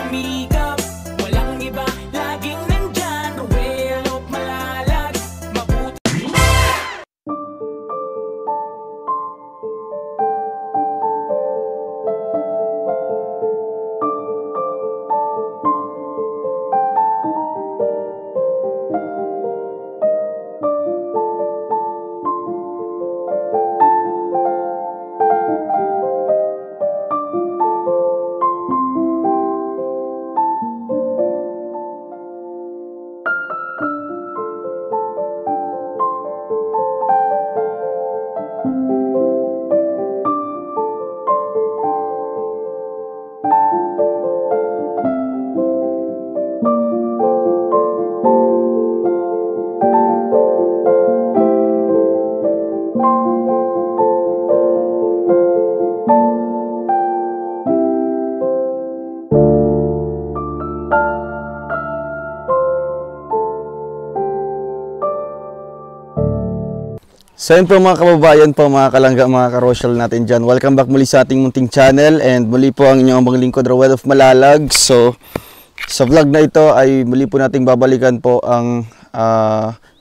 sumikap. Walang iba, laging nandyan. Well of Malalag, mabuti. So yun po mga kababayan po, mga kalangga, mga karosyal natin dyan. Welcome back muli sa ating munting channel and muli po ang inyong ambang lingkod, Roel of Malalag. So sa vlog na ito ay muli po nating babalikan po ang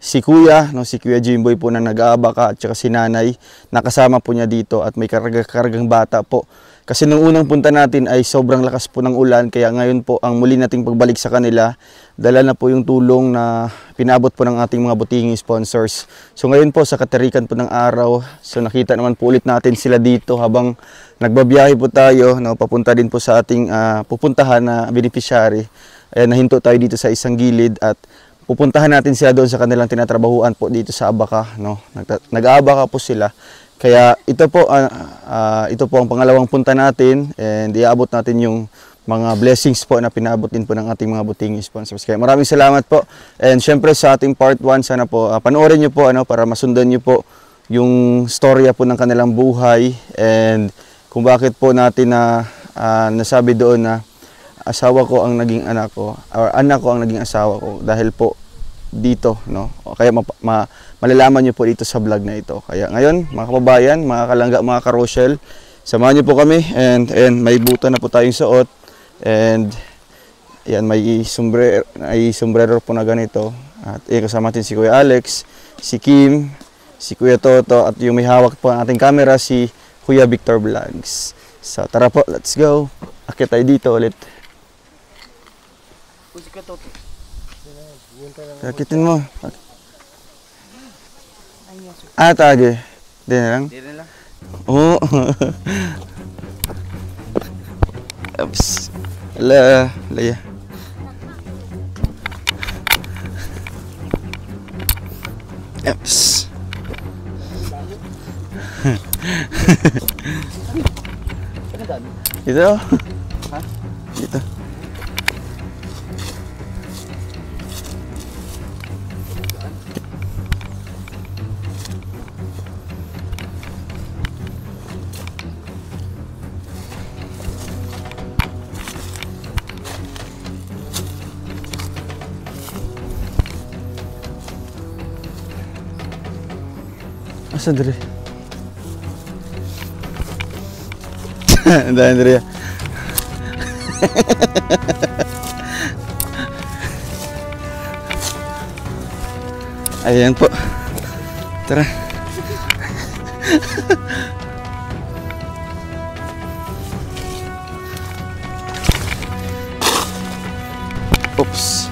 si Kuya, no, si Kuya Jimboy po na nag-aabaka at saka si Nanay. Nakasama po niya dito at may kargang bata po. Kasi nung unang punta natin ay sobrang lakas po ng ulan, kaya ngayon po ang muli nating pagbalik sa kanila, dala na po yung tulong na pinabot po ng ating mga butinging sponsors. So ngayon po sa katarikan po ng araw, so nakita naman po ulit natin sila dito habang nagbabiyahe po tayo, no, papunta din po sa ating pupuntahan na beneficiary. Ayan, nahinto tayo dito sa isang gilid at pupuntahan natin sila doon sa kanilang tinatrabahuan po dito sa Abaka, no. Nag-aabaka po sila. Kaya ito po ang pangalawang punta natin and iabot natin yung mga blessings po na pinabot din po ng ating mga butinging sponsors. Kaya maraming salamat po. And syempre sa ating part 1, sana po panoorin niyo po para masundan niyo po yung storya po ng kanilang buhay and kung bakit po natin nasabi doon na asawa ko ang naging anak ko or anak ko ang naging asawa ko dahil po dito, no. Kaya malalaman niyo po dito sa vlog na ito. Kaya ngayon, mga kababayan, mga kalangga, mga karosyel, samahan niyo po kami and may buta na po tayong suot and yan, may sombrero po na ganito at kasama natin si Kuya Alex, si Kim, si Kuya Toto at yung may hawak po ang ating camera si Kuya Victor Vlogs. So tara po, let's go. Akit tayo dito ulit. Akitin mo. Tage. Di na lang? Di na lang. Oo. Oops. Laya. Oops. Dito? Ha? Dito. Asa diri? Andrea. Ayan po. Tara. Oops.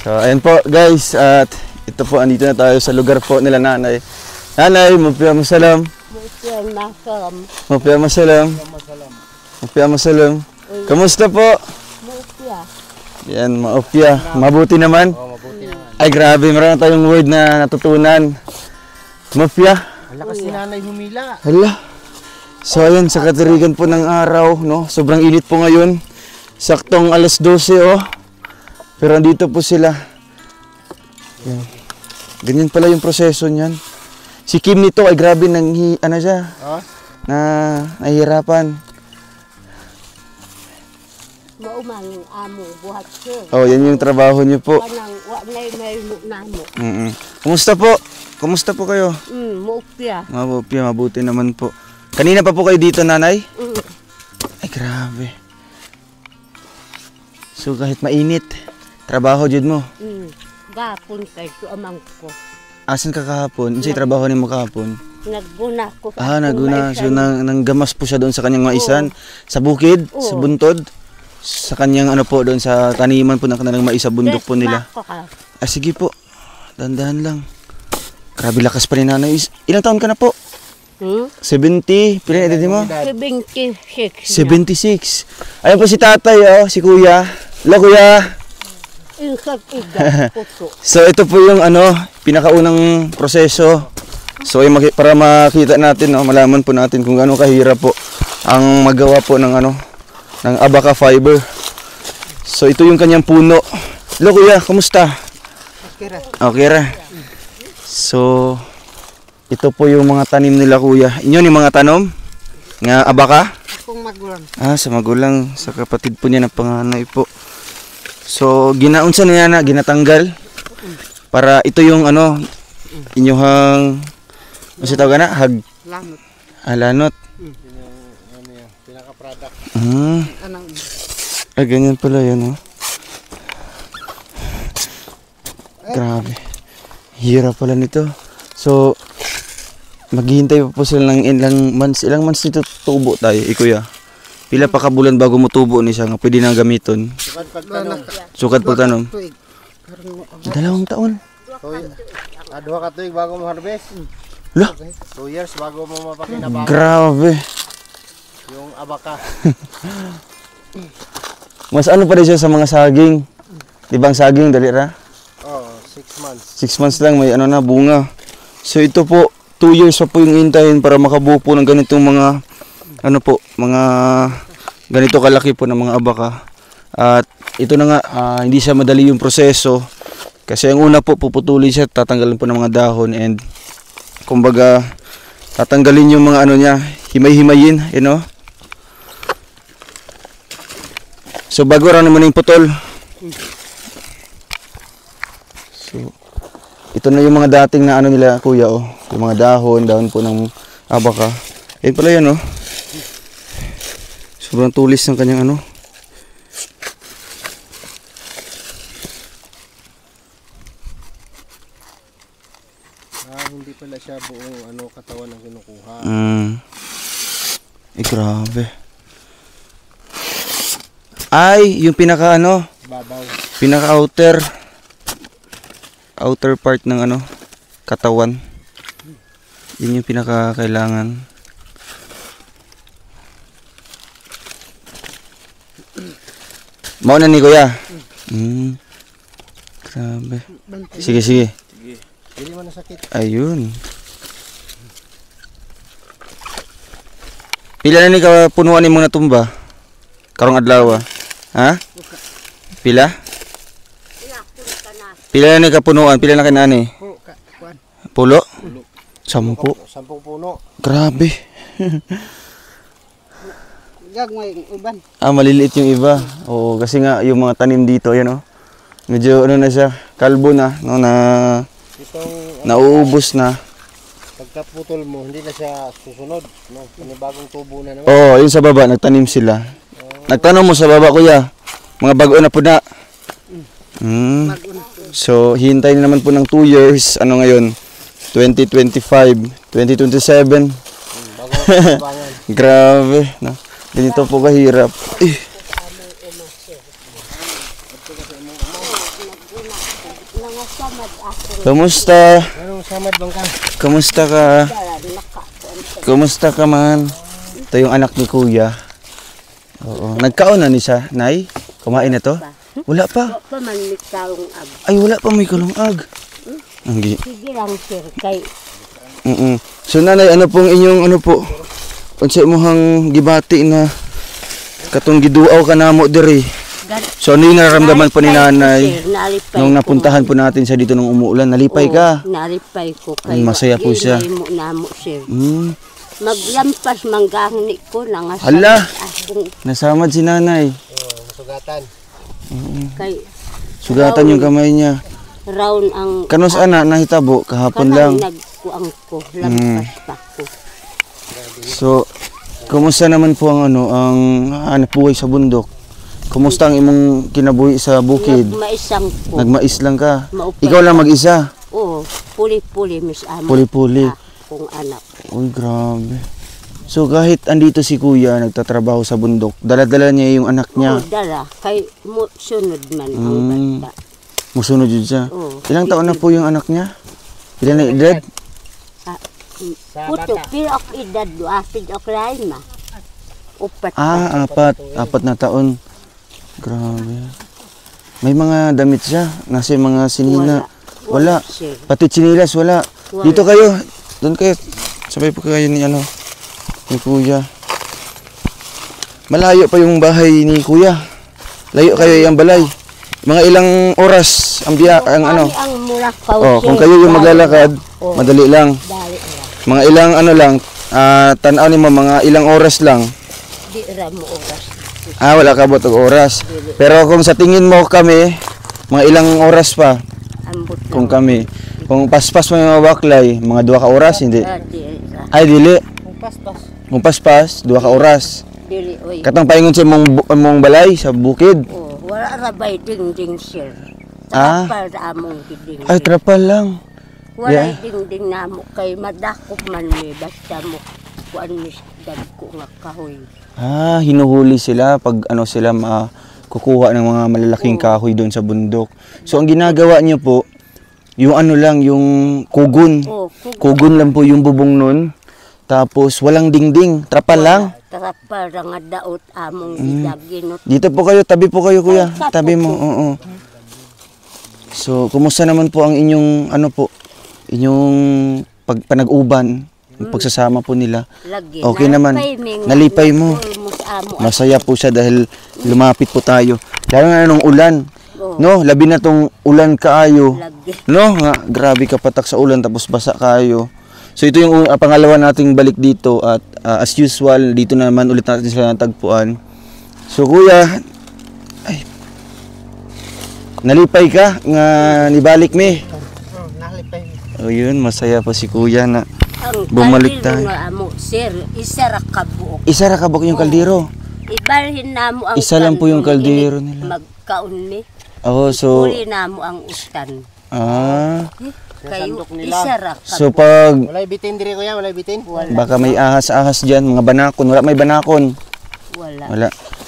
So, ayan po guys, at ito po, andito na tayo sa lugar po nila Nanay. Nanay, mupia masalam. Mupia masalam. Mupia masalam. Kamusta po? Mupia. Yan, maupia. Mabuti naman? Oo, mabuti naman. Ay grabe, marami tayong word na natutunan. Mupia. Hala kasi Nanay humila. Hala. So ayan, sa katirigan po ng araw, no? Sobrang init po ngayon. Saktong alas 12, oh. Pero andito po sila. Yan. Ganyan pala yung proseso niyan. Si Kim nito ay grabe ano siya? Oh? Nahihirapan. Maumang amo buhat siya. Oh, yan yung trabaho niyo po. Kanang wa nay may namo. Kumusta po? Kumusta po kayo? Maupya. Mabuti naman po. Kanina pa po kayo dito, nanay? Mm. Ay, grabe. So, kahit mainit, trabaho jud mo. Gapon kay ko amang ko. Asan ka kahapon? Unsay trabaho nimo kahapon? Nagguna ko. Naguna. So, nanggamas po siya doon sa kanyang maisan. Sa bukid, sa buntod. Sa kanyang ano po, doon sa taniman po ng kanilang mais sa bundok po nila. Sige po. Dandahan lang. Grabe lakas pa ni nanay. Ilang taon ka na po? 70. Pila na edad mo? 76. 76. Ayun po si tatay, si kuya. Hello, kuya. Insag iga, puso. So, ito po yung pinakaunang proseso. So, para makita natin, malaman po natin kung gaano kahirap po ang magawa po ng ng abaca fiber. So, ito yung kanyang puno. Hello, kuya. Kamusta? Okay ra. So, ito po yung mga tanim nila, kuya. Inyo yung mga tanom? Nga abaca? Akong magulang. Sa magulang. Sa kapatid po niya na panganay po. So, ginaunsa niya na, ginatanggal. Para ito yung inyuhang, kasi tawag na, Lanot. Lanot. Pinaka-product. Ganyan pala yan, Grabe. Hirap pala nito. So, maghihintay pa po sila ng ilang months. Ilang months nito tubo tayo, kuya? Pila pa ka bulan bago mo tubo ni siya nga pwede nang gamiton? Sukad pagtanong. 2 taon. Duha ka tuig bago mo harvest. Lah, 2 years bago mo mapakinabangan grabe. yung abaca. Mas ano pa rin siya sa mga saging. Di ba ang saging, dali ra? 6 months. 6 months lang, may bunga. So ito po, 2 years pa po yung hintayin para makabuo po ng ganitong mga, mga ganito kalaki po ng mga abaca. At ito na nga, hindi siya madali yung proseso. Kasi ang una po, puputulin siya, tatanggalin po ng mga dahon and kumbaga, tatanggalin yung mga niya, himay-himayin, So bago rin naman yung putol. So, ito na yung mga dating na nila, kuya, yung mga dahon po ng abaca. Ayun pala yan, sobrang tulis ng kanyang Hindi pala siya buong katawan ng kinukuha. Grabe. Ay, yung pinaka Babaw. pinaka outer part ng katawan. Yun yung pinaka kailangan. Mauna ni kuya. Grabe. Sige. Hindi mo nasakit. Ayun. Pila na ni ka punuan ni mong natumba? Karong adlaw. Ha? Pila? Pila na ni ka punuan? Pila na kinani? Pulo? 10. 10 puno. Grabe. Gagmay uban. Maliliit yung iba. Oo, kasi nga yung mga tanim dito, ayan medyo na siya, kalbo na, Itong nauubos na. pagkaputol mo, hindi na siya susunod. Bagong tubo na naman. Oo, yun sa baba, nagtanim sila. Nagtanong mo sa baba, kuya. Mga bago na po na. So, hintay na naman po ng 2 years. Ngayon? 2025, 2027. Bago na Grabe. Ganito po kahirap. Kamusta? Anong samad bang ka? Kamusta ka? Kamusta ka man? Ito yung anak ni kuya. Oo. Nagkaon na ni siya, Nay? Kumain na to? Wala pa. Ay, wala pa may kalungag. Sige lang sir, kay So nanay, ano pong inyong po? Unsa imong gibati na katong giduaw ka namo diri? So ano yung nararamdaman po ni nanay nung napuntahan po natin siya dito nung umuulan? Nalipay ka? Nalipay ko kay masaya po siya. Namo sir. Maglampas manggahni ko lang Hala! Nasamad si nanay. Masugatan. Kay Sugatan yung kamay niya. Round ang Kanos ana nahitabo kahapon lang. nagkuang ko, lampas pa ko. So, kumusta naman po ang hanap buhay sa bundok? Kumusta ang imong kinabuhi sa bukid? Nagmaisang ko. Nagmais lang ka. Maupay Ikaw lang mag-isa. Oo, puli-puli mis amo. Puli-puli. Kung anak. Uy, grabe. So kahit andito si kuya nagtatrabaho sa bundok, dala-dala niya yung anak niya. Oo, dala. Kay mo sunod man ang bata. Musunod yun siya. Oo. Ilang taon na po yung anak niya? Ilan na edad? Puto, pilok edad do, pilok lain ma. Upat. Apat na taon. Grabe. May mga damit siya. Nasa yung mga sinina. Wala. Sir. Pati chinilas, wala. Wala. Dito kayo. Doon kayo. Sabay po kayo ni ni kuya. Malayo pa yung bahay ni kuya. Layo kayo yung balay. Mga ilang oras ang Ang mulakaw. Oh, kung kayo yung maglalakad, madali lang. Dali lang. Mga ilang lang, tanaw ni mo mga ilang oras lang. Di ra mo oras. Wala ka botog oras. Pero kung sa tingin mo kami, mga ilang oras pa Ambot kung kami. Kung paspas mo yung mga baklay, mga 2 ka oras, hindi. Di ra. Ay, dili. Kung paspas. Kung paspas, 2 ka oras. Dili oy. Katong paingon sa mong balay, sa bukid. Oh, wala ra bay ding sir. Ah. Tapal ra among ding. Ay, trapal lang. Wala ding namo kay madakop man mi basta mo kuan mi dagko nga kahoy. Hinuhuli sila pag sila kukuha ng mga malalaking kahoy doon sa bundok. So, ang ginagawa niyo po, yung yung kugon. Oh, Kugon lang po yung bubong nun. Tapos, walang dingding. Trapal lang. Trapal ra nga daot among gidaginot. Dito po kayo, tabi po kayo kuya. Ay, tapo Tabi mo, po. oo. So, kumusta naman po ang inyong, inyong panag-uban, yung pagsasama po nila? Lagi. Okay naman. Nalipay mo. Masaya po siya dahil lumapit po tayo. Lalo na nung ulan. Oh. No, labi na tong ulan kaayo. Lagi. No, nga, grabe kapatak sa ulan tapos basa kayo. So ito yung pangalawa nating balik dito at as usual, dito na naman ulit natin sila natagpuan. So kuya, nalipay ka nga nibalik mi. Nalipay. O yun, masaya pa si kuya na Ang bumalik kaldero tayo. nga amo sir, isa ra ka buok. Isa ra kabak yung kaldero. Ibalhin namo ang Isa lang po yung kaldero nila. Magkaon mi. Oh, so Uli namo ang ustan. Kayo Sandok nila. isa ra ka. so pag Walay bitin diri kuya, walay bitin. baka may ahas-ahas diyan, mga banakon, wala may banakon. Wala. Wala.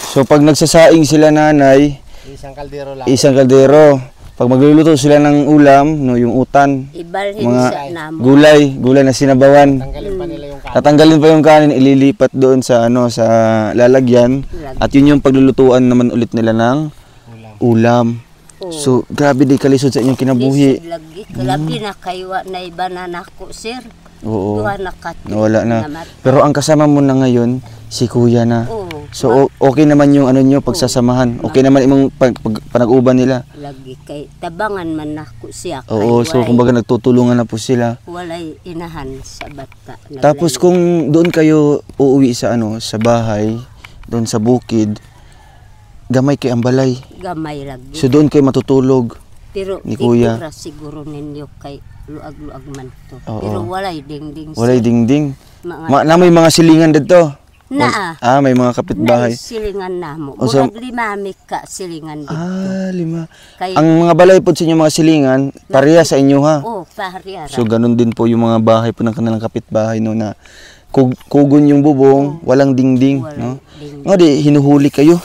So pag nagsasaing sila nanay, Isang kaldero lang. isang kaldero. Pag magluluto sila ng ulam, yung utan, Ibalhin mga sa namo. gulay na sinabawan. Tanggalin pa nila yung kanin. Tatanggalin pa yung kanin, ililipat doon sa sa lalagyan. At yun yung paglulutuan naman ulit nila ng ulam. So, grabe di kalisod sa inyong kinabuhi. Lisod lagi. Kalabi na kayo na iba na nako sir. Oo. Duha na kat. Nawala na. Pero ang kasama mo na ngayon, si kuya na. Oo. So, okay naman yung nyo, pagsasamahan. Okay naman yung panag-uban nila. Lagi kay tabangan man nako siya. Oo, so kumbaga nagtutulungan na po sila. Walay inahan sa bata. Tapos kung doon kayo uuwi sa sa bahay, doon sa bukid, gamay kay ang balay. Gamay lagi. So doon kayo matutulog. Pero ni kuya. dito ra siguro ninyo kay luag-luag man to. Oo. Pero walay dingding. Walay dingding. Mga Na may mga silingan dito. naa. May mga kapitbahay. Silingan namo. O, so- Murag limamik ka silingan dito. 5. Kay Ang mga balay po sa inyo mga silingan, pareha sa inyo ha. oh, pahariara. So ganun din po yung mga bahay po ng kanilang kapitbahay no na kugon yung bubong, walang dingding, Walay no. dingding. Nga di hinuhuli kayo.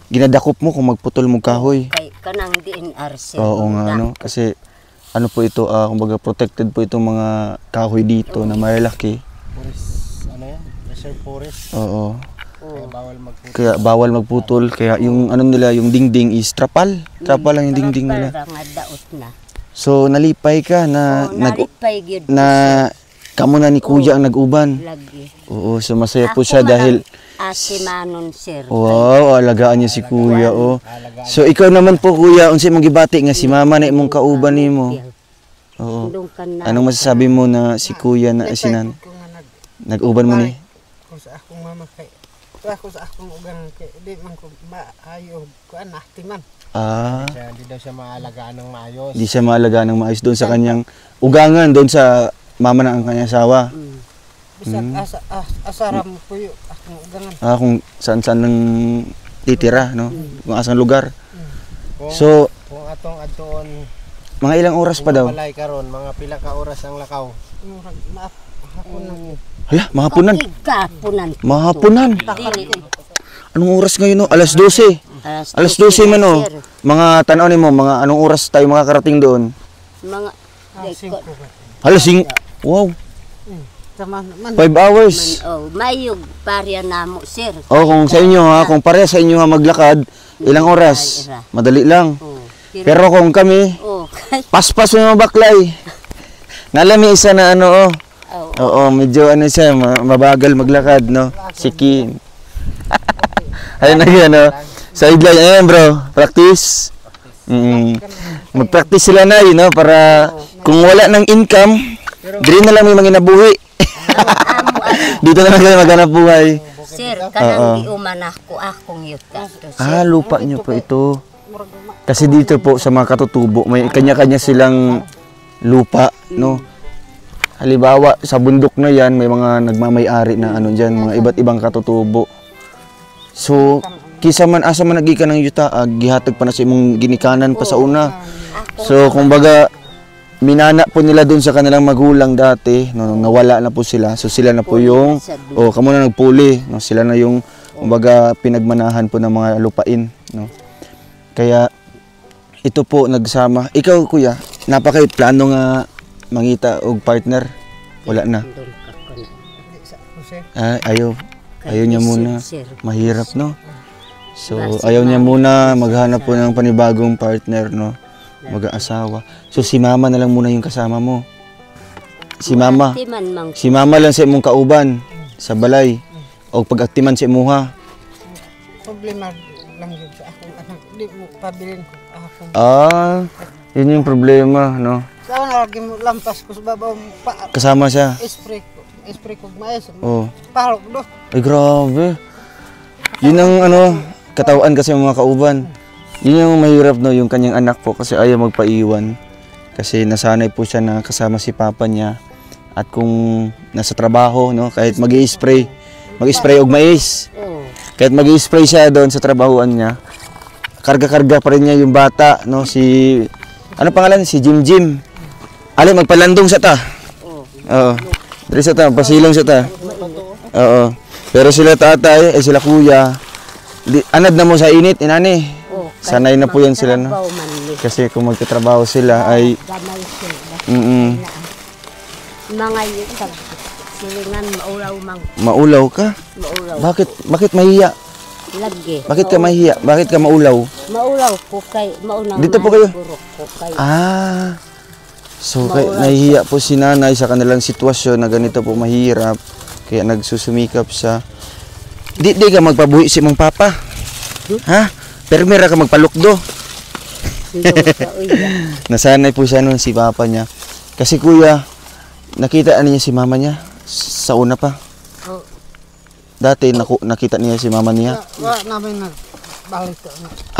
Ginadakop mo kung magputol mo kahoy. Kay kanang DNR sir. Oo nga no, kasi ano po ito, kumbaga protected po itong mga kahoy dito na malalaki. Forest, yan? Reserve forest. Oo. Kaya bawal magputo. Kaya bawal magputol, kaya yung nila, yung dingding is trapal. Trapal lang yung dingding nila. Para nga daot na. So nalipay ka na Nalipay gyud na kamo na ni kuya ang nag-uban. lagi. Oo, so masaya po siya dahil Asimanon sir. wow, alagaan niya si kuya oh. So ikaw naman po kuya, unsay mong gibati nga si mama na imong kauban nimo? Oo. Anong masasabi mo na si kuya na sinan? Nag-uban mo ni? Kung sa akong mama kay Dito ako sa akong ugang kay di man ko maayo ko timan. Hindi daw siya maalagaan ng maayos. Hindi siya maalagaan ng maayos doon sa kanyang ugangan, doon sa mama ng kanyang asawa. Bisag asaram po yung akong ugangan. Kung saan-saan nang titira, no? Kung asang lugar. Kung, So, kung atong adtoon mga ilang oras pa daw? balay karon, mga pila ka oras ang lakaw. Hapon na. Hala, mahapunan. Kapunan. Mahapunan. Dili. Anong oras ngayon, no? Alas 12. Alas 12 man, no? sir. Mga tanaw ni mo, mga anong oras tayo makakarating doon? Mga Singko. Alas 5. Wow, Tama man. 5 hours. mayog parya namo sir. Kung sa inyo ha, kung pareha sa inyo ha maglakad, ilang oras? Madali lang. Oh. Pero kung kami, paspas mo yung baklay. Nalami isa na ano, Oo, medyo ano siya, mabagal maglakad, no? Sikin. Ayun na yan, no? Sideline, ayan bro, practice. Mag-practice sila na yun, no? Para kung wala ng income, dili na lang may mga nabuhi. Dito na lang kayo maghanap buhay. Sir, kanang giuman ako akong yuta. Lupa nyo po ito. Kasi dito po sa mga katutubo, may kanya-kanya silang lupa, no? Halimbawa, sa bundok na yan, may mga nagmamay-ari na ano dyan, mga iba't ibang katutubo. So, kisa man asa man nagika ng yuta, gihatag pa na sa imong ginikanan pa sa una. So, kumbaga, minana po nila dun sa kanilang magulang dati, no, nung nawala na po sila. So, sila na po yung, kamo na nagpuli, no, sila na yung, kumbaga, pinagmanahan po ng mga lupain, no. Kaya, ito po nagsama. Ikaw, kuya, napakay plano nga mangita og partner? Wala na. Ayaw niya muna. Mahirap, no? So, ayaw niya muna maghanap po ng panibagong partner, no? Mag-aasawa. So, si mama na lang muna yung kasama mo. Si mama lang sa imong kauban sa balay. O pag-aktiman sa imuha. Problema lang yun sa akong anak. Di mo pabilin ko akong. Yun yung problema, no? Saan lagi mo lampas ko sa babaw kasama siya. Spray ko mais. Oh. Palok do. Ay grabe. Yun ang ano, katawan kasi ng mga kauban. Yun yung mahirap, no, yung kanyang anak po kasi ayaw magpaiwan. Kasi nasanay po siya na kasama si papa niya. At kung nasa trabaho, no, kahit mag-i-spray og mais. Kahit mag-i-spray siya doon sa trabahoan niya, karga-karga pa rin niya yung bata, no, ano pangalan? Si Jim. Ali, magpalandong sa ta. Oo. Dili sa ta, pasilong sa ta. Oo. Pero sila tatay, sila kuya, anad na mo sa init, inani. Sanay na po yan sila, no? Kasi kung magtatrabaho sila ay mga yutag silingan maulaw maulaw ka? Bakit mahiya? Lagi. Bakit ka mahiya? Bakit ka maulaw? Maulaw ko kay maunang. Dito po kayo. So nahihiya po si nanay sa kanilang sitwasyon na ganito po mahirap. Kaya nagsusumikap sa di ka magpabuhi si mong papa. Ha? Permira ka magpalukdo. Nasanay po siya noon si papa niya. Kasi kuya, nakita niya si mama niya sa una pa. Dati nakita niya si mama niya. Wala namin nagbalik.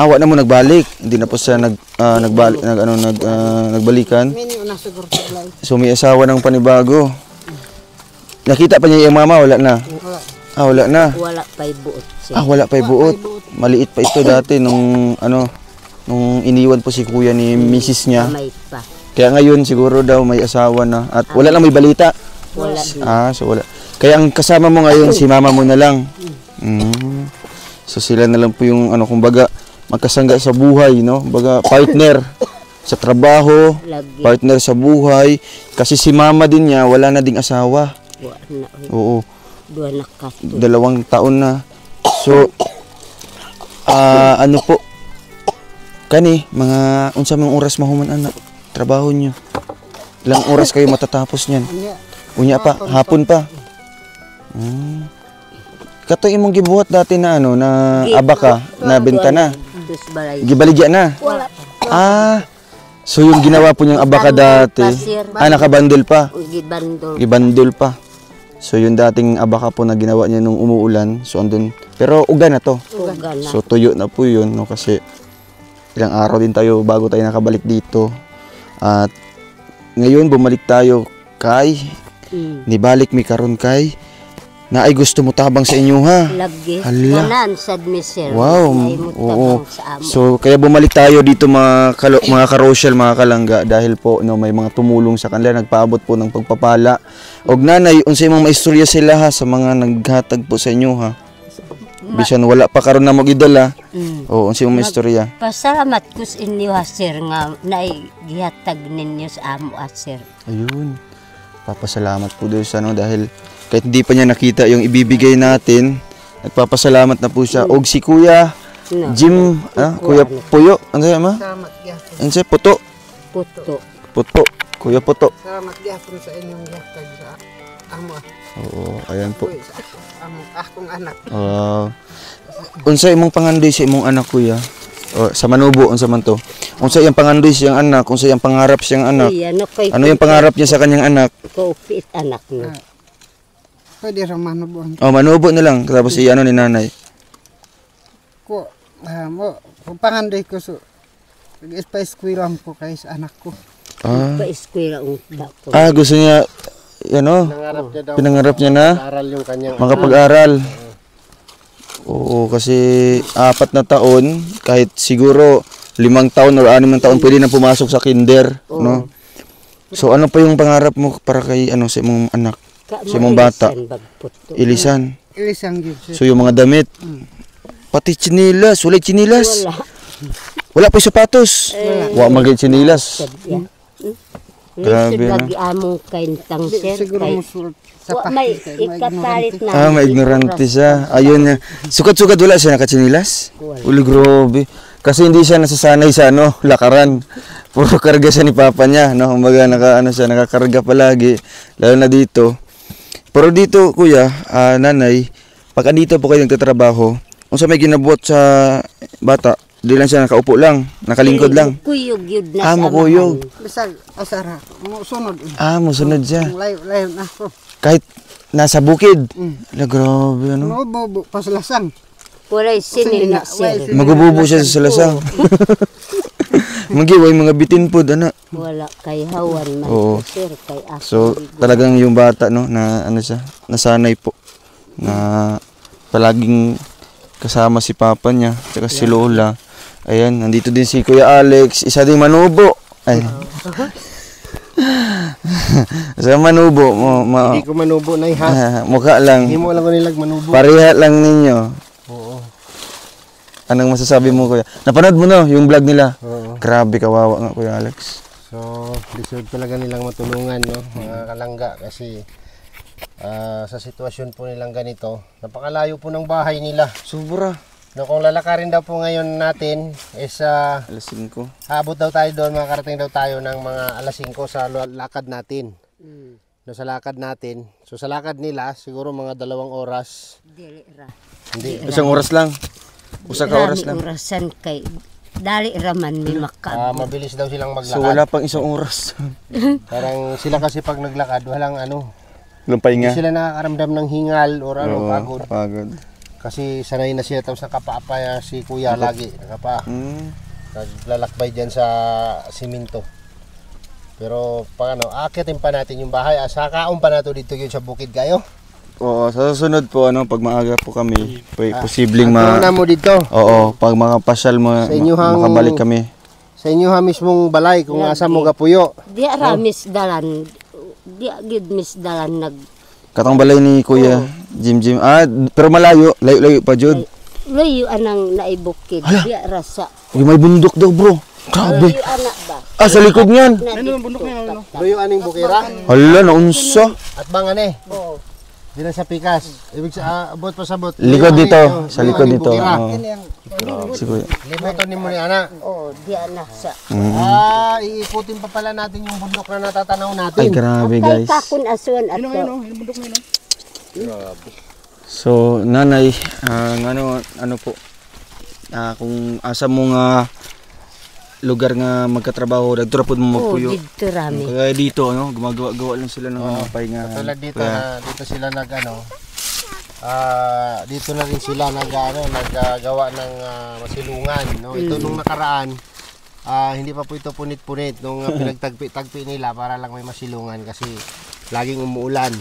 Awa na mo nagbalik. Hindi na po siya nagbalikan. So may asawa ng panibago. Nakita pa niya yung mama, wala na. Wala na. Wala pa'y buot. Wala pa'y buot. Maliit pa ito dati nung iniwan po si kuya ni misis niya. May pa. Kaya ngayon siguro daw may asawa na at wala lang may balita. Wala. So wala. Kaya ang kasama mo ngayon si mama mo na lang. So sila na lang po yung kumbaga magkasangga sa buhay, no? Kumbaga partner sa trabaho, partner sa buhay kasi si mama din niya wala na ding asawa. Oo. 2 taon na. So ano po? Kani mga unsa mang oras mahuman anak trabaho niyo? Ilang oras kayo matatapos niyan? Unya pa, hapon pa. Kato imong gibuhat dati na na abaka na benta na. Gibaligya na. So yung ginawa po niyang abaka dati, nakabandol pa. Gibandol pa. So yung dating abaka po na ginawa niya nung umuulan, so andun Pero uga na to. Uga na. So tuyo na po yun, no? Kasi ilang araw din tayo bago tayo nakabalik dito. At ngayon bumalik tayo kay nibalik mi karon kay na ay gusto mo tabang sa inyo ha. Lagi. Hala. Kanan sa admission. Wow. Oo. Sa amo. So kaya bumalik tayo dito mga karosyal, mga kalangga dahil po no may mga tumulong sa kanila, nagpaabot po ng pagpapala. Og nanay, unsay mga maistorya sila ha sa mga naghatag po sa inyo ha. Bisan wala pa karon na mo gidala. Oo, unsay mga maistorya. Pasalamat ko sa inyo ha, sir, nga naigihatag ninyo sa amo sir. Ayun. Papasalamat po doon sa ano dahil kahit hindi pa niya nakita yung ibibigay natin, nagpapasalamat na po siya. Og si Kuya No. Jim, Kuya Puyo, ano siya ma? Salamat gyapon. Ano siya? Puto. Puto. Puto. Kuya Puto. Salamat gyapon sa inyong gihatag sa amo. Oo, ayan po. Uy, sa amo akong anak. Unsa imong pangandoy sa imong anak, Kuya? O, sa Manubo, unsa man to? Unsa iyang pangandoy siyang anak? Unsa iyang pangarap siyang anak? Uy, ano kay Ano yung pangarap niya sa kanyang anak? Kaupit anak mo. Pwede ra manubuan Oh, Manubo na lang. Tapos ano ni nanay? ko. Mo pangandoy ko so nag-spice kuiram ko kay sa anak ko. Pa-eskwela ang ko. Gusto niya, ano, Nangarap niya daw. pinangarap niya na Aral yung kanyang makapag-aral. Oo, kasi 4 na taon, kahit siguro 5 taon or 6 na taon, pwede na pumasok sa kinder, no? So ano pa yung pangarap mo para kay ano sa imong anak, sa imong bata? Ilisan. Ilisang gyud sir. So yung mga damit, pati chinilas, wala chinilas. Wala. Wala pa yung sapatos. Wa magay chinilas. Grabe, Grabe no? lagi among kaintang sir. Siguro Kay, mo sulod sa wa, may pakit kay ikapalit na. Maignorante siya. Ayun niya. Sukat-sukat wala siya nakachinilas. Uli, grabe. Kasi hindi siya nasasanay sa ano, lakaran. Puro karga siya ni papa niya, no? Kumbaga nakakarga palagi, lalo na dito. Pero dito, kuya, nanay, pag andito po kayo nagtatrabaho, kung sa may ginabuot sa bata, di lang siya nakaupo lang, nakalingkod lang. Kuyog yun na sa Makuyog. bisag asara mo sunod. Musunod siya. Layo na ko. Kahit nasa bukid. La, grabe, ano? Mo paslasang. Walay sinin na sir. Magububo siya sa salasang. Magiway mga bitin po, ana. Wala kay hawan man Oo. sir kay ako. So, talagang yung bata, no, na ano siya, nasanay po, na palaging kasama si papa niya, tsaka si lola. Ayan, nandito din si Kuya Alex, isa ding Manubo. Ay. Sa Manubo, Hindi ko manubo na ha. mukha lang. Hindi mo alam ko nilag manubo. Pareha lang ninyo. Oo. Anong masasabi mo, Kuya? Napanood mo no, yung vlog nila? Oo. Grabe, kawawa nga, Kuya Alex. So, deserve talaga nilang matulungan, no, mga kalangga, kasi sa sitwasyon po nilang ganito, napakalayo po ng bahay nila. Sobra. No, kung lalakarin daw po ngayon natin is Alas 5. abot daw tayo doon, makakarating daw tayo ng mga alas 5 sa lakad natin. No, sa lakad natin. So sa lakad nila, siguro mga 2 oras. Dili ra. Hindi. Isang oras lang. Usa ka oras lang. Orasan kay dali raman mi maka. Mabilis daw silang maglakad. So wala pang isang oras. Parang sila kasi pag naglakad, walang ano, Walang pahinga. hindi sila nakakaramdam ng hingal or ano, Oo, pagod. pagod. Kasi sanay na siya, tapos nakapapa si kuya lagi, nakapa. Mm. Naglalakbay dyan sa siminto. Pero pag ano, aakitin pa natin yung bahay. Sakaon pa nato dito yun sa bukid kayo. Oo, sa susunod po, ano, pag maaga po kami, posibleng Ang na mo dito, Oo, pag makapasyal mo, Sa inyuhang- makabalik kami. sa inyo ha mismong balay, kung asa mo gapuyo. Di ra misdalan. Di gid misdalan nag Katong balay ni Kuya Jim. Pero malayo, layo-layo pa jud. layo anang naibukid. Di ra sa Uy, may bundok daw, bro. Grabe. layo anak ba. Sa likod niyan. Ano bundok niya no? Luyo aning bukira. Hala, naunsa. At bang ane, Oo. di na sa pikas. Ibig sa abot pa sabot. Likod Luyo dito, ani, sa luyo likod aning dito. bukira. Oo. Si Kuya. Liboton ni mo ni ana. Oo, di anak sa. Iikutin pa pala natin yung bundok na natatanaw Ay, natin. grabe, Kay guys. kakun aswan ato. So, nanay, ano po, kung asa mo nga lugar nga magkatrabaho, nagturapod mo Oo, magpuyo. dito rami. Kaya dito, ano, gumagawa-gawa lang sila ng pahinga. Tulad dito na dito sila nag ano, dito na rin sila naggagawa ng masilungan, no? Ito nung nakaraan, hindi pa po ito punit-punit nung pinagtagpi-tagpi nila para lang may masilungan kasi laging umuulan.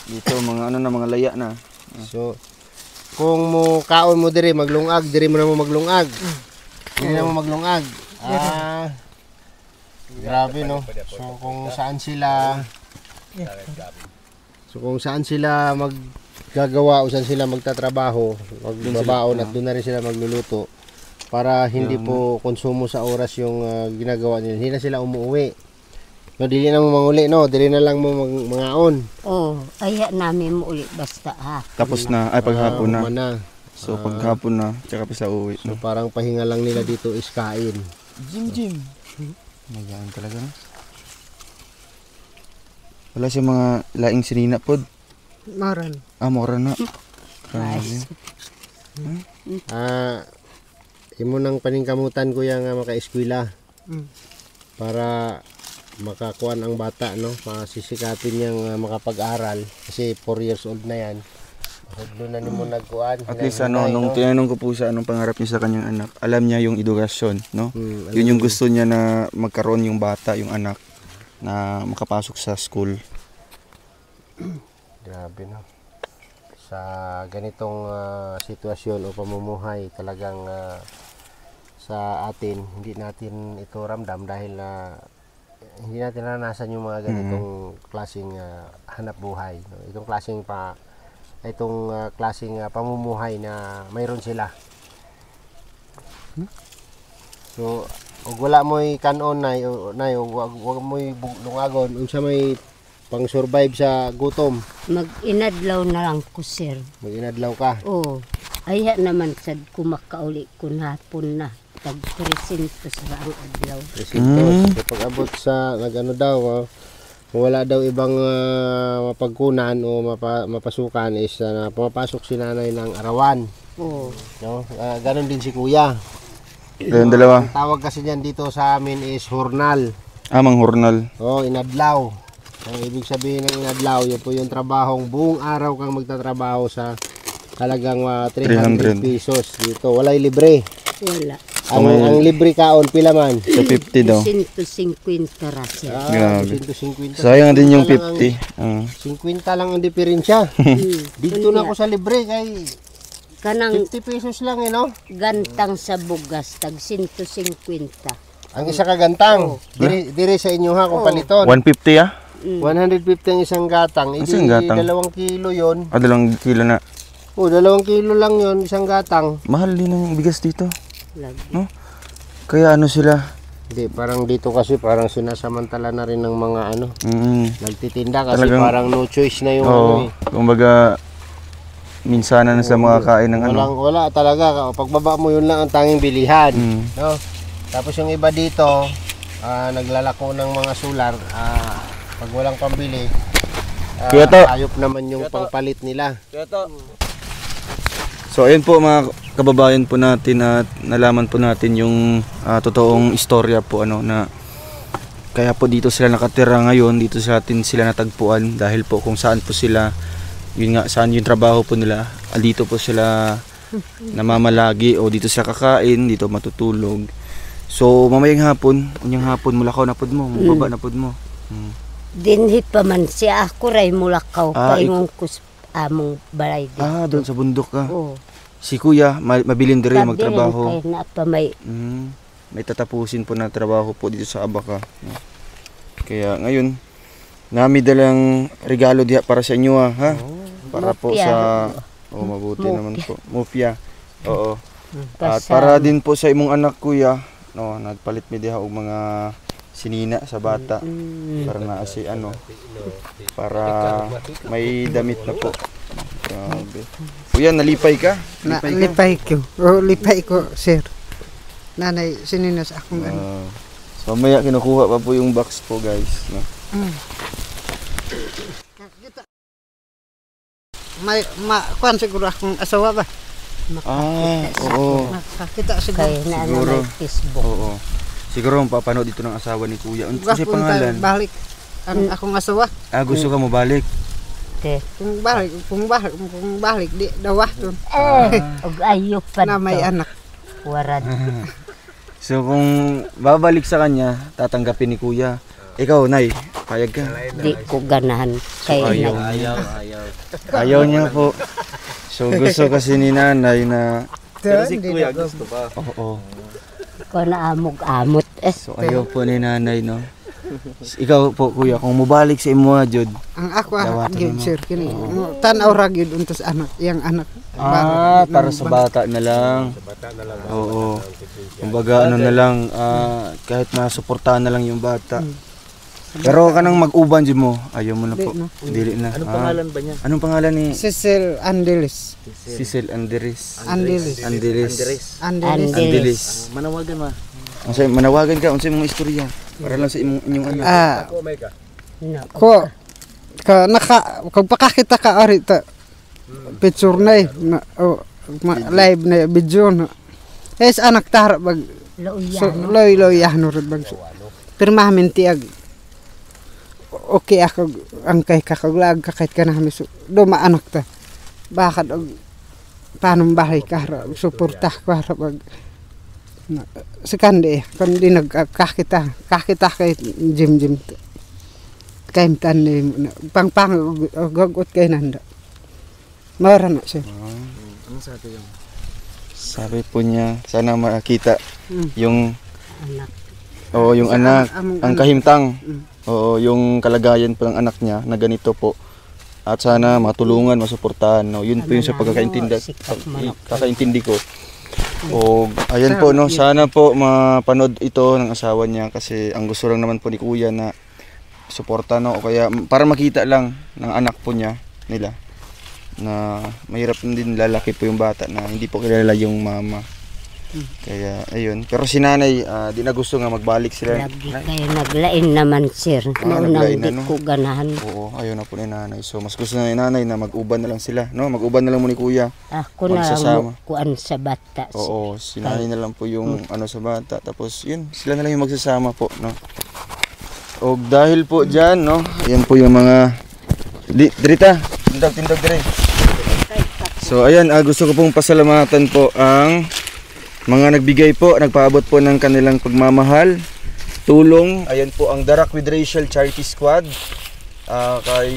Dito mga mga laya na. So kung mo kaon mo diri maglungag, diri mo na mo maglungag. Diri na mo maglungag. Grabe no. So kung saan sila maggagawa o saan sila magtatrabaho, magbabaon at doon na rin sila magluluto para hindi po konsumo sa oras yung ginagawa nila. Hindi na sila umuwi. No, dili na mo manguli, no? Dili na lang mo mangaon. Oo, aya namin mo ulit basta ha. Tapos na, ay paghapon na. Mana. So paghapon na, tsaka pa sa uwi. So parang pahinga lang nila dito is kain. Jim. Magaan talaga na. Wala siya mga laing sinina pod. Maran. Mora na. Nice. Imo nang paningkamutan ko yang maka-eskwela. Para makakuan ang bata, no? Masisikatin niyang makapag-aral kasi 4 years old na yan. Doon na nimo nagkuan. At least nung tinanong ko po siya anong pangarap niya sa kanyang anak, alam niya yung edukasyon, no? Yun yung gusto niya na magkaroon yung bata, yung anak na makapasok sa school. Grabe, no? Sa ganitong sitwasyon o pamumuhay talagang sa atin, hindi natin ito ramdam dahil hindi natin naranasan yung mga ganitong klaseng hanap buhay, no? Itong klaseng pamumuhay na mayroon sila. So, ug wala mo'y kanon nay wag mo'y lungagon unsa may pang-survive sa gutom. Mag-inadlaw na lang ko, sir. Mag-inadlaw ka. Oo. Aya naman sad kumakauli kun hapon na. Tag 300 sa ang adlaw. Kapag abot sa nagano daw, wala daw ibang mapagkunan o mapasukan is pumapasok si nanay ng arawan. Oo. No? Ganon din si kuya. Ganun dalawa. Ang tawag kasi niyan dito sa amin is hurnal. Manghurnal. Inadlaw. Ang ibig sabihin ng inadlaw, yun po yung trabahong buong araw kang magtatrabaho sa halagang 300 pesos dito. Walay libre. Wala. Ang libre kaon pila man? Sa 50 daw. 150 ra siya. Grabe. 150. Sayang din yung 50. 50 lang ang diferensya. Dito na ako sa libre kay Kanang 50 pesos lang no? gantang sa bugas tag 150. Ang isa ka gantang. Dire sa inyo ha kung paliton. 150 150 ang isang gatang. Isang gatang? 2 kilo yon. 2 kilo na. 2 kilo lang yon isang gatang. Mahal din ang bigas dito. Lagi. No? Kaya sila? Hindi, parang dito kasi parang sinasamantala na rin ng mga nagtitinda kasi Talagang, parang no choice na yung kumbaga minsanan na sa mga kain ng wala talaga. Pagbaba mo yun lang ang tanging bilihan. No? Tapos yung iba dito, naglalako ng mga solar. Pag walang pambili, ayop naman yung pangpalit nila. So ayun po mga kababayan po natin at nalaman po natin yung totoong istorya po na kaya po dito sila nakatira ngayon, dito sa atin sila natagpuan dahil po kung saan po sila, yun nga, saan yung trabaho po nila, dito po sila namamalagi o dito sila kakain, dito matutulog. So mamayang hapon, unyang hapon mulakaw na pod mo, mababa na pod mo. Dinhi pa man siya ako ray mulakaw paingon ko among balay di. Doon sa bundok ka. Oo. Si kuya, mabilin dire magtrabaho. Kay na pa may may tatapusin po na trabaho po dito sa Abaca. Kaya ngayon, nami dalang regalo diha para sa inyo ha. Para po sa mabuti naman po. Mupya. Oo. At para din po sa imong anak kuya, nagpalit mi diha og mga sinina sa bata para na para may damit na po. Grabe. Kuya, nalipay ka? Lipay ko. Lipay ko, sir. Nanay, sininas akong So mamaya kinukuha pa po yung box po guys. No? May kuan siguro akong asawa ba? Oo. Makakita siguro. kay na Siguro. may Facebook. Oo. Siguro mapapanood dito ng asawa ni kuya. Ano kasi pangalan? Balik ang akong asawa. Gusto ka mo balik? Te. Kung balik di dawah to Og ayok pa na may to. anak. Warad. So kung babalik sa kanya, tatanggapin ni kuya. Ikaw, Nay, payag ka? Di ko ganahan. Kay ayaw. na. Ayaw niya po. So gusto kasi ni nanay na, Pero si kuya gusto. oo. Ko na amog-amot. So ayaw po ni nanay, no? Ikaw po, kuya, kung mubalik sa imo, Jud. Ang ako Dawatan gyud mo. sir kini. Tanaw ra gyud untos anak, yang anak. Para sa bata na lang. Oo. Kumbaga, ano na lang, kahit masuportahan na lang yung bata. Pero kanang mag-uban dyan mo, ayaw mo na po. Dili na. Anong pangalan ba niya? Anong pangalan ni Cecil Andelis. Cecil Anderis? Andelis. Andelis. Andelis. Manawagan ma. Unsay manawagan ka, unsay mong istorya para lang sa inyong anak. No. Ko kung pakakita ka ari ta picture na live na video na. Es anak tara bag so loy no red bag. Pirma tiag. Okay ako ang kay kakaglag kahit ka namin so do maanak ta. Bakit og paano bahay ka suporta ko ra bag sekande kan di nagkakita kay Jim kay tan pang gagot kay nanda mara na siya. Ano sabi yung? Sabi po niya, sana makita yung Anak. Oo, yung anak, among ang anak. kahimtang. Oo, yung kalagayan po ng anak niya na ganito po. At sana matulungan, masuportahan. No? Yun po yung sa pagkakaintindi ko. O, ayan po, no? Sana po mapanood ito ng asawa niya kasi ang gusto lang naman po ni kuya na suporta, no? O kaya para makita lang ng anak po niya, nila, na mahirap din lalaki po yung bata na hindi po kilala yung mama. Kaya ayun, pero si nanay di na gusto nga magbalik sila. Lagi kayo naglain naman sir. Naunang naglain na, di no? ko ganahan. Oo, ayaw na po ni nanay. So mas gusto na ni nanay na mag-uban na lang sila, no? Mag-uban na lang mo ni kuya. Ako na Magsasama. kuan sa bata. Oo, si nanay na lang po yung ano sa bata. Tapos yun, sila na lang yung magsasama po, no? O dahil po diyan, no? Ayan po yung mga Drita, tindog dire. So ayan, gusto ko pong pasalamatan po ang mga nagbigay po, nagpaabot po ng kanilang pagmamahal, tulong. Ayan po ang Darak with Rachel Charity Squad. Kay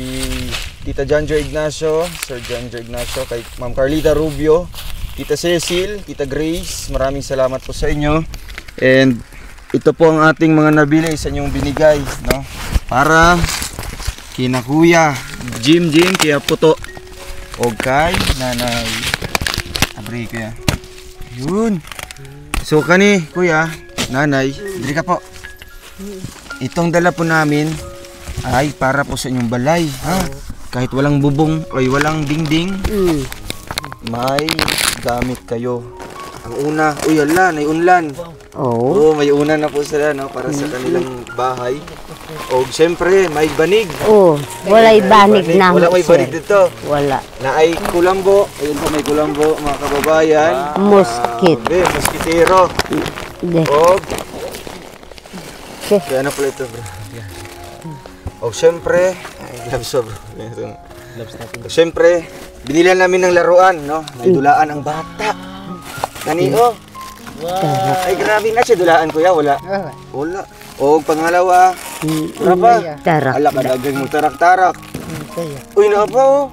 Tita Janjo Ignacio, Sir Janjo Ignacio, kay Ma'am Carlita Rubio, Tita Cecil, Tita Grace, maraming salamat po sa inyo. And ito po ang ating mga nabili sa inyong binigay, no? Para kina Kuya Jim, kaya Puto, o kay Nanay Abri, Kuya. Yun. So kani, Kuya, Nanay, dili ka po. Itong dala po namin ay para po sa inyong balay, ha? Kahit walang bubong, ay walang dingding, may gamit kayo. Ang una, ala, naiunlan. Oo. May una na po sila, no, para sa kanilang bahay. O siyempre, may banig. Oh, walay banig na Wala may banig dito. Wala. Na ay kulambo. Ayun po, may kulambo, mga kababayan. Muskit. Muskitero. De. O, kaya ano pala ito, bro? O siyempre, ay, gloves bro. O siyempre, binilan namin ng laruan, no? May dulaan ang bata. Nani, oh. Ay, grabe na siya. Dulaan, Kuya. Wala. Wala. O, pangalawa. Wala pa. Tarak. Ala, kadagang mo tarak-tarak. Uy, naapa, oh.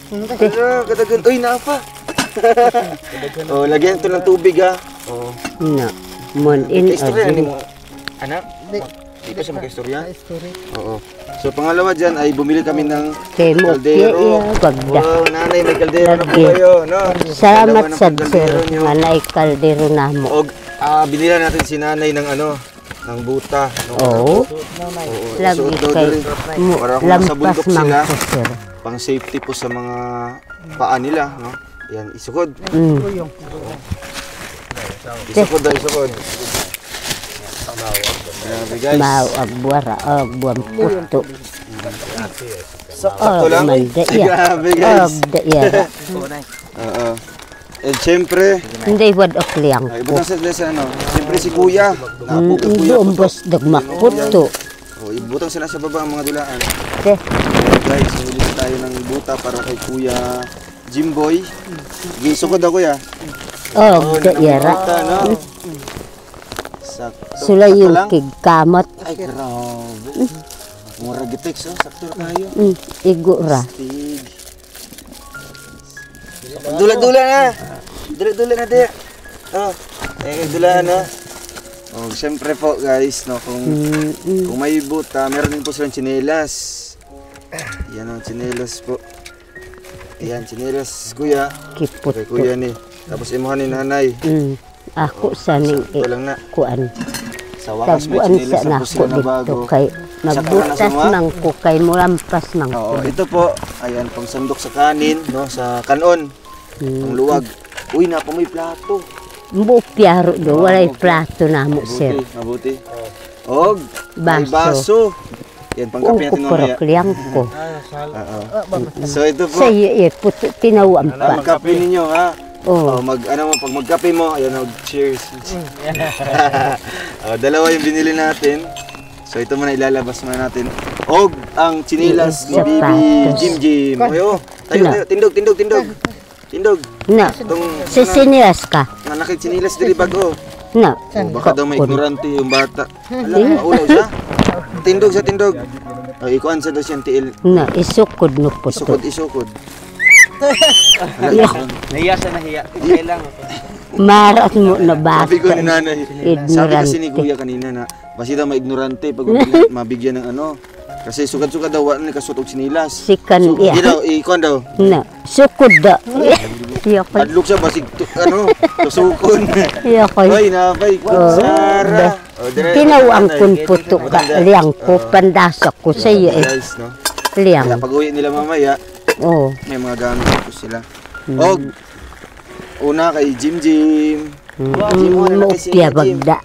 Ala, kadagan. Uy, naapa. O, lagyan ito ng tubig, ha. O, Na. Mon in istorya ni mo. Anak? Di ka siya mag-istorya? Oo. So, pangalawa dyan ay bumili kami ng Temo. kaldero. Bagda. Wow, nanay, may kaldero na po Lagi. kayo, no? Salamat Dalawa na sa po sir. kaldero nyo. Manay kaldero na mo. O, binila natin si nanay ng ano, ng buta. No? Oo. Oo. Lagi Isuot daw kay dali. Para kung nasa lampas bundok man sila, ko sir. pang safety po sa mga paa nila, no? Yan, isukod. Isukod daw, isukod. Grabe guys. Mau agbuara agbuam puto. Sakto lang. Manda ya. Grabe guys. Da ya. Oo. And siyempre, Hindi wad ok liyang. ay, ibutang sa ano, siyempre si Kuya. Napo kay Kuya. Umbos dagmak puto. O, ibutang sila sa baba ang mga dulaan. Te. Guys, huli tayo ng buta. bata para kay Kuya Jimboy. Gisukod ako ya. Oh, kayara. No? Sakto. Sila Sakto yung lang. kigkamot. Ay, grabe. Mura gitex, oh. Sakto tayo. Igura. Stig. Dula-dula na. Dula-dula na, di. Oh, dula na. Oh, syempre po guys, no, kung may buta, meron din po silang tsinelas. Yan ang tsinelas po. Ayan, tsinelas, kuya. Kipot Kay ko. kuya ni. Tapos imuhan ni nanay. Ako saning Sakto lang na. kuan. Sa wakas may Taguan tsinelas sa na po nako sila na dito bago. kay nagbutas nang ko kay mulampas nang Oo, ko. ito po, ayan, pang sandok sa kanin, no, sa kanon. Pang luwag. Uy, napo may plato. Mbo piyaro do walay plato na mo sir. Mabuti. Og, may baso. Yan, pang kape Ungko natin mamaya. porok liyang ko. Oo. So ito po, Sa iyo puto tinawam pa. magkape ninyo ha. Oh, Pag magkape mo, ayan, cheers. Dalawa yung binili natin. So ito muna ilalabas muna natin. Og ang chinilas ni Bibi Sapatos. Jim. Oyo, tayo, tindog. Tindog. na. Itong Sisinilas ka. nanakit chinilas diri bago. Na. Baka daw may ignorante yung bata. Ala, maulaw siya. Tindog sa tindog. Ay, ikuan sa daw siyang tiil. Na isukod no puto. Isukod. Nahiya siya, nahiya. Kaya lang. Marat mo na bata. Sabi ko ni nanay. Sabi kasi ni Ignorante. kuya kanina na basi daw maignorante pag mabigyan ng ano. Kasi sugad-sugad daw wala ni kasut og sinilas. Sikan Di iya. daw, ikuan daw. Na. Sukod da. Iya ko. Adlok siya basig tusukon. Iya ko. Hoy, napay Sara. Tinawang kun puto ka liyang ko pandasak ko sa iyo eh. Guys, no. Liyang. Kaya pag-uwi nila mamaya, Oh. may mga gamit po sila. Og una kay Jim. Mupya bagda.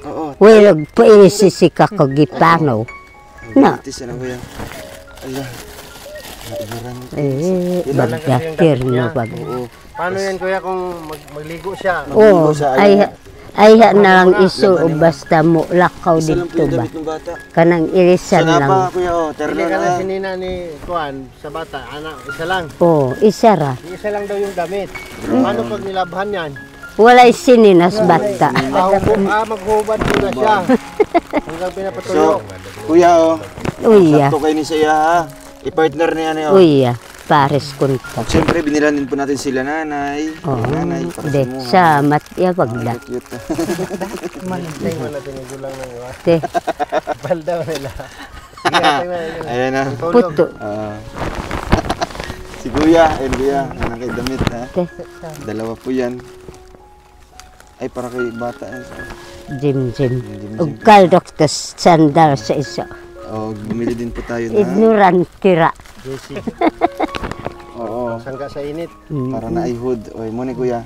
Oo. Wilog pa inisisika ko gipanaw. Na. Tis na kuya. Ala. Ignorante. Bagda kirno bag. Oo. Paano yan kuya kung magligo siya? Oh, sa ay na lang iso o basta mo lakaw Isa lang po dito yung ba. damit ng bata. Kanang irisan Sana lang. pa kuya, terno Pili ka na na. sinina ni Kuan sa bata, anak, isa lang. Oh, isa ra. Isa lang daw yung damit. Paano pag nilabhan yan? Walay sininas bata. Maghubad ko na siya. Hanggang So, pinapatulog. kuya Uya, sakto kayo ni Saya ha. I-partner niya na yun. uya. Pares kunta. Siyempre, binilan din po natin sila nanay. Oh, Nanay, para de, sa sa matya bagda. Cute. Tingnan natin yung gulang ng iwa. Te, Bal daw nila. Ayan na. puto. Si kuya, ayun kuya, nanakay damit ha. Te, Dalawa po yan. Ay, para kay bata. Jim. Ug kaldok tas sandal sa isa. O, bumili din po tayo na. Ignorante ra. Oo, Sangga sa init. para na ihud. Oy, mo ni kuya.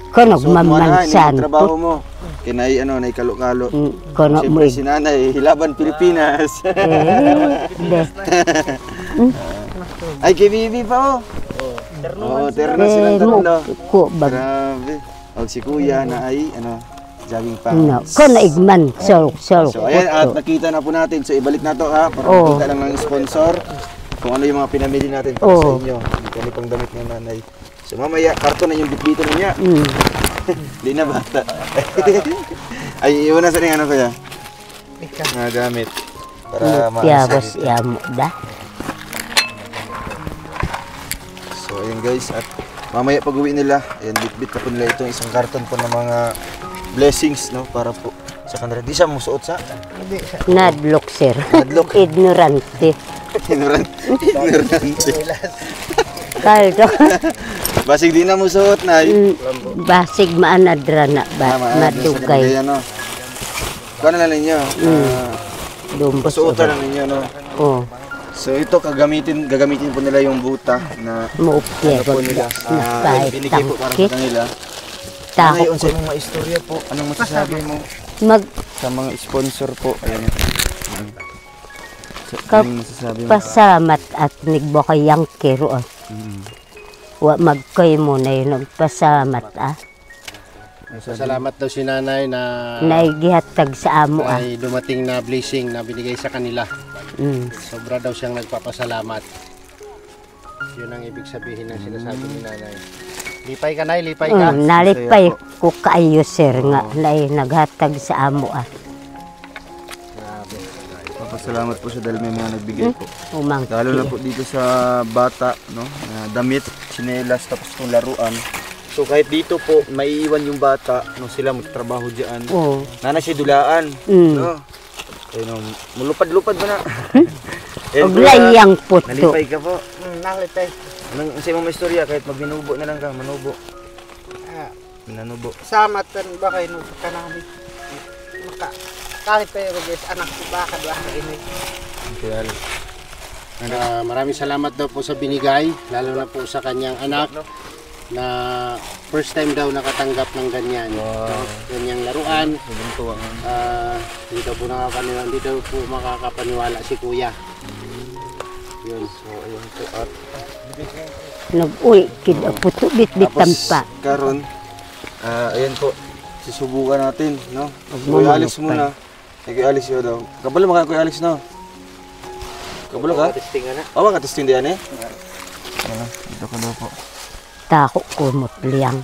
Konog So, mo na, mamansan yung trabaho mo. Kinay, nay kalo-kalo. Konog mo Siyempre si nanay, Hilaban Pilipinas. de. Ay, kay Bibi pa oh. Oo, terno silang mo tatlo. ko bag. Grabe. O si kuya na ay, jogging pants. No, kono igman sol. So ayan, at nakita na po natin. So ibalik na to ha, para Oo. makita lang ng sponsor kung ano yung mga pinamili natin para sa Oo. inyo. Hindi kami pang damit ng nanay. So mamaya, karton na yung bitbito niya. Hindi na bata. Ay, iwan na sa rin ano kaya? Mga gamit. Para Piyabas maasal. yamo da. So ayan guys, at mamaya pag uwi nila, ayan, bitbit na po nila itong isang karton po ng mga blessings, no? Para po sa kanila. Di siya musuot sa Nadlok sir. Nadlok. Ignorante. ignorante. Kaldo. Basig di na musuot na. Basig maanadra na ba madugay. Ano? Kano na ninyo? Dumbos. Pasuotan na ninyo, no? Oh, So ito gagamitin po nila yung buta na muupya po nila. Napay Binigay po para sa tangkit. kanila. Tako Ngayon ko. sa mga istorya po, anong masasabi mo Mag sa mga sponsor po? Ayan. So, Kap- anong masasabi mo? pasalamat at nigbokayang kiro. Wa magkay mo na yun nagpasalamat Salamat daw si nanay na Naigihatag sa amo may dumating na blessing na binigay sa kanila. Mm. Sobra daw siyang nagpapasalamat. Yun ang ibig sabihin ng sinasabi ni nanay. Lipay ka, nay, lipay ka. Nalipay ko kaayo sir nga na naghatag sa amo ah. Papasalamat po siya dahil may mga nagbigay po. Umangki. Lalo na po dito sa bata, no? Damit, tsinelas, tapos itong laruan. So kahit dito po, maiiwan yung bata, no? Sila magtrabaho dyan. Oo. Nana siya dulaan. No? Ayun, mulupad-lupad ba na? Og layang puto. Nalipay ka po. Nalipay. Anong sa imong istorya, kahit magbinubo na lang ka, manubo. Nanubo. Samatan ba kayo nung kanali? Kahit tayo guys, anak ko baka ini. Kaya, Maraming salamat daw po sa binigay, lalo na po sa kanyang anak na first time daw nakatanggap ng ganyan. Ganyang laruan. sobrang tuwa nga. Hindi daw po nakapaniwala, hindi daw po makakapaniwala si kuya. Yun. So, ayun po. At Nag-uy kid puto bit-bitan pa. karon, ayan po. Susubukan natin, no? Huwag mo Kuya Alex manukay. muna. Kuya Alex yun daw. Kabalo maka Kuya Alex na. Kabalo ka? Testing na. Oo, makatesting diyan eh. Dito ka daw po. Tako ko mutliyang.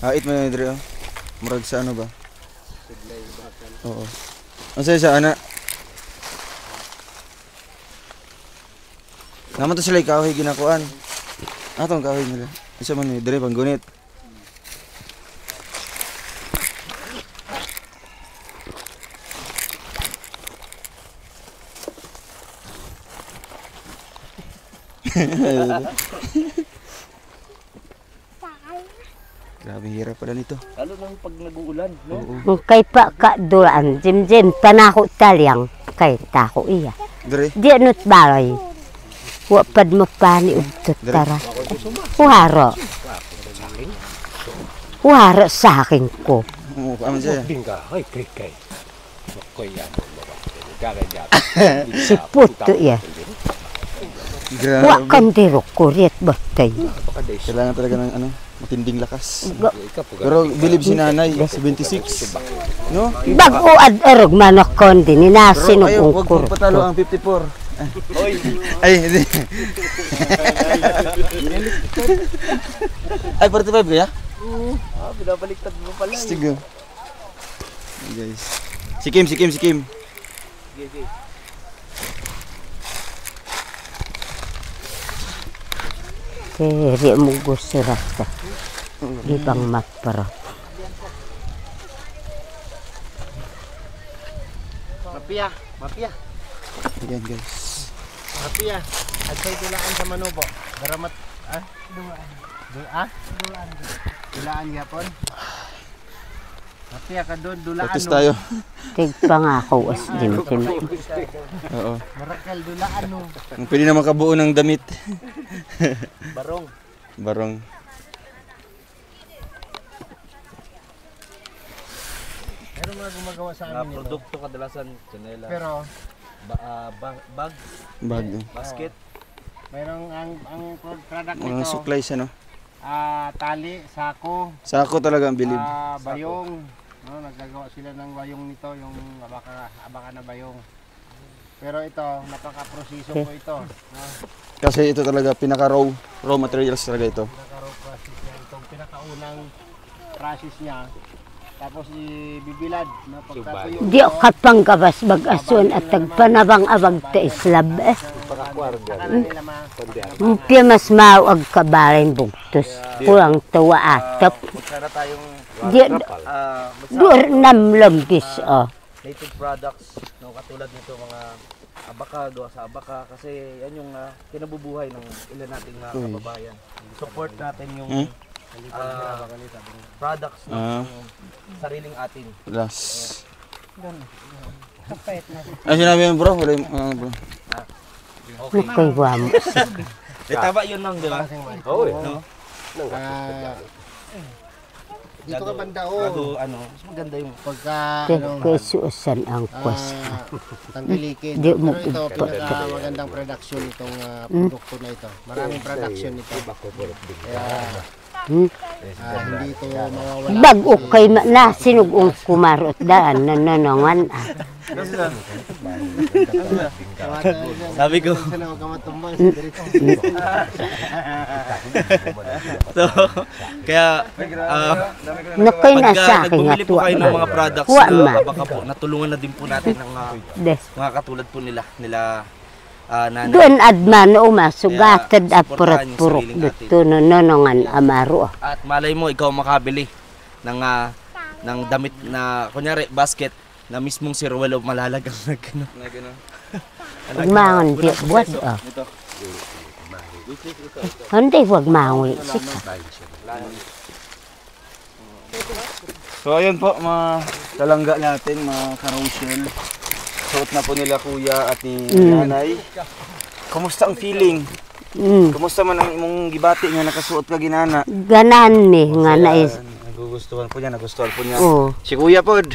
Hait mo na Dre, oh. Murag sa ano ba? Oo. Ang sa ana. Naman to sila kahoy ginakuan. Atong kahoy nila. Isa man ni Dre panggunit. Grabe hirap pala nito. Lalo nang pag nag-uulan, no? Oo. Kay pa ka duran jim tanako talyang kay tako iya. Dre, Di anot balay. Wa pad mapani udtot tara. Huharo. Huharo sa akin ko. oo, aman siya. Si puto iya. Wa Grabe. kan dirok kuriet batay. Kailangan talaga ng ano, matinding lakas. Pero believe si nanay, 76. No? Bago ad erog manakon din inasin Pero ayaw, og wag ungkur. mong patalo ang 54. Ay, hindi. Ay, 45 kaya? Binabaliktad mo pala. Stigo. Guys. Si Kim. Kaya mo gusto rasa. Ibang matparo. Mapia. Ayan guys. Mapia. At sa'y dulaan sa manubo. Daramat, dulaan yapon. Mapia ka doon, dulaan. Practice tayo. Tig pangako as dim. Oo. Marakal, dulaan no. Kung pwede na makabuo ng damit. Barong. Barong. Meron mga gumagawa sa Na amin nito. produkto kadalasan, tsinela, Pero bag, Bag. basket. mayroong ang product Mga nito, supplies ano. tali, sako, Sako talaga ang bilib. bayong. No, naggagawa sila ng bayong nito, yung abaka na bayong. Pero ito, napaka-proseso po ito. No? Kasi ito talaga raw materials talaga ito. Pinaka-raw process niya. Itong pinakaunang process niya. Tapos ibibilad. No? Pagkatuyo Di kapang gabas bagason at tagpanabang abag ta islab eh. saka na nila Mupya mas maawag kabarin bugtos. Kurang tawa atap. Sana tayong Di dur namlambis oh. native products, no, katulad nito mga abaka, gawa sa abaka kasi yan yung kinabubuhay ng ilan nating kababayan. Support natin yung products ng sariling atin. Last. Ay, sinabi mo bro? Wala yung bro. Nakaywa mo. Tama yun lang, di ba? Oo, no? dito ka banda Bago, mas maganda yung pagka Kesuosan ang kwas. tanggilikid. Di mo Pero ito, pinakamagandang production itong produkto na ito. Maraming production ito. Kaya hindi ito mawawala. Bago kay na sinugong kumarot daan nananangan ah. Sabi ko. So, kaya Nakay na sa pagka akin nga nagbumili po kayo ng mga products Wa na man. baka po natulungan na din po natin ng mga katulad po nila nanay. Doon adman sugatad Kaya, apurat supportahan yung purok sarili natin. dito nonongan amaro. At malay mo ikaw makabili ng damit na kunyari basket na mismong si Ruel malalagang na gano'n. Mangon di buat oh. Hindi wag mangon sika. So ayun po mga talangga natin, mga karosyal. Suot na po nila kuya at ni nanay. Kumusta ang feeling? Kumusta man ang imong gibati nga nakasuot ka ginana? Ganan mi nga nais. Nagugustuhan po niya, nagustuhan po niya. Oh, Si kuya pod,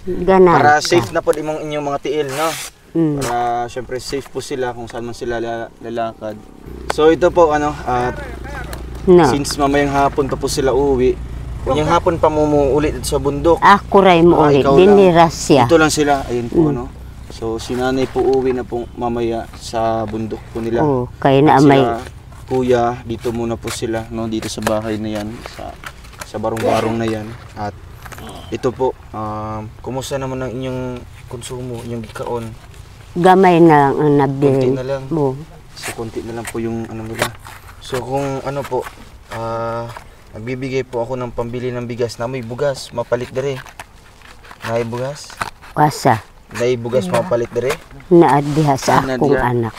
ganan. para safe na po inyong mga tiil, no? Mm. Para syempre safe po sila kung saan man sila lalakad. So ito po at No. since mamayang hapon pa po sila uuwi, yung hapon pa ulit sa bundok. Ako ray mo ulit ikaw lang. dinirasya. Ito lang sila, ayun po So si nanay po uwi na po mamaya sa bundok po nila. Oh, kay na At may sila, kuya, dito muna po sila, no, dito sa bahay na yan, sa barong-barong na yan. At ito po, kumusta naman ang inyong konsumo, inyong gikaon? gamay na lang ang nabili Konti na lang. mo. So konti na lang po yung ano nila. So kung ano po, nagbibigay po ako ng pambili ng bigas na may bugas, mapalit dere. Nay bugas? Wasa Nay bugas mapalit dere. naadiha sa Ah, akong naadiha. anak.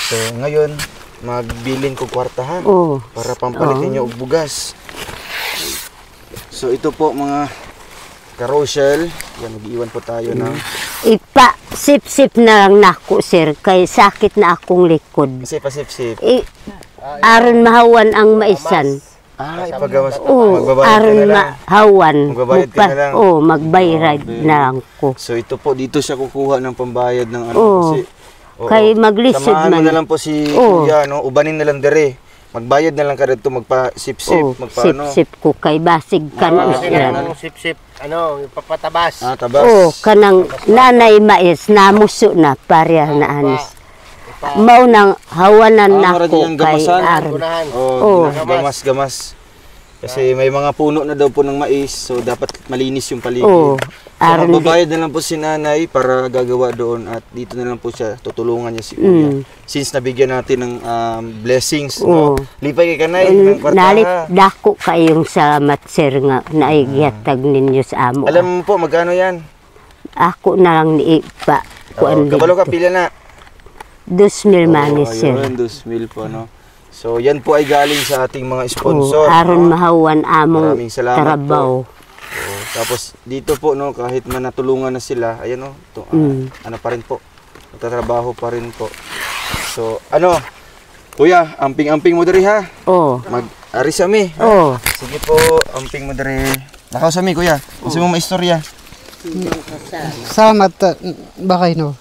So ngayon, magbilin ko kwartahan Oh, para pampalit ninyo og bugas. So ito po mga karosyal, yan mag-iwan po tayo ng ipa sip-sip na lang nako sir kay sakit na akong likod. kasi pasip-sip. Aron mahawan ang maisan. Ipagawas. Oh, Magbabayad ka aron na lang. mahawan. Magbabayad ka na lang. Oh, magbayad na lang ko. So ito po, dito siya kukuha ng pambayad ng ano Oo. kasi. Kay maglisod Samahan mo man. na lang po si Oo. kuya, no? Ubanin na lang dere. Magbayad na lang ka dito, magpa-sip-sip, Oh, magpa-ano. sip-sip ko kay basig kan isyan. Sip-sip, papatabas. Tabas. Oh, kanang nanay mais namuso na pareha na anis. Mao nang hawanan mara nako diyang kay gamasan. aron. Oh, gamas-gamas. Kasi may mga puno na daw po ng mais, so dapat malinis yung paligid. Oh, So aron magbabayad na lang po si nanay para gagawa doon at dito na lang po siya, tutulungan niya si kuya. Since nabigyan natin ng blessings, no? Lipay kay kanay ng Nalit kwartaha. dako kayong salamat sir nga naigyatag ninyo sa amo. Alam mo po, magkano yan? Ako na lang ni ipa. Kuan Kabalo ka, pila na? 2,000 manis sir. Ayun, 2,000 po, no? So, yan po ay galing sa ating mga Oh, sponsor. aron no? mahawan among Maraming salamat trabaho. Tapos, dito po, no, kahit man natulungan na sila, ayan, no, ano pa rin po, nagtatrabaho pa rin po. So, ano, kuya, amping-amping mo diri ha? Oh. Mag-arisami. Oh. Sige po, amping mo diri. Nakaw sa mi, kuya. Kasi mo maistorya. Salamat bakay no.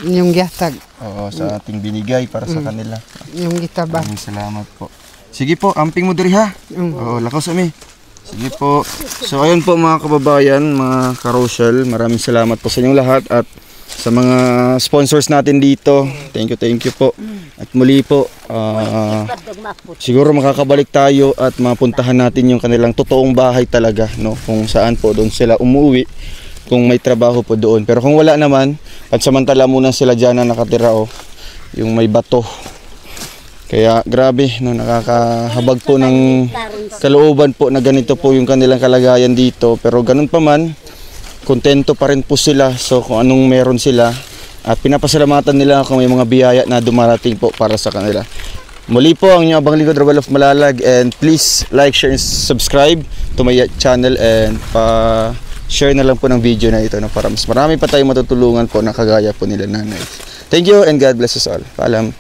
Yung gihatag, Oo, sa ating binigay para sa kanila. yung gitaba. Maraming salamat po. Sige po, amping mo diri ha. Oo, lakaw sa mi. Sige po. So ayun po mga kababayan, mga karosyal, maraming salamat po sa inyong lahat at sa mga sponsors natin dito. Thank you po. At muli po, siguro makakabalik tayo at mapuntahan natin yung kanilang totoong bahay talaga, no? Kung saan po doon sila umuwi, kung may trabaho po doon. Pero kung wala naman, at samantala muna sila dyan na nakatira, yung may bato. Kaya grabe, no, nakakahabag po ng kalooban po na ganito po yung kanilang kalagayan dito. Pero ganun pa man, kontento pa rin po sila. So kung anong meron sila, at pinapasalamatan nila kung may mga biyaya na dumarating po para sa kanila. Muli po ang inyong abang lingkod, Ruel of Malalag, and please like, share, and subscribe to my channel and share na lang po ng video na ito, no, para mas marami pa tayong matutulungan po na kagaya po nila nanay. Thank you and God bless us all. Paalam.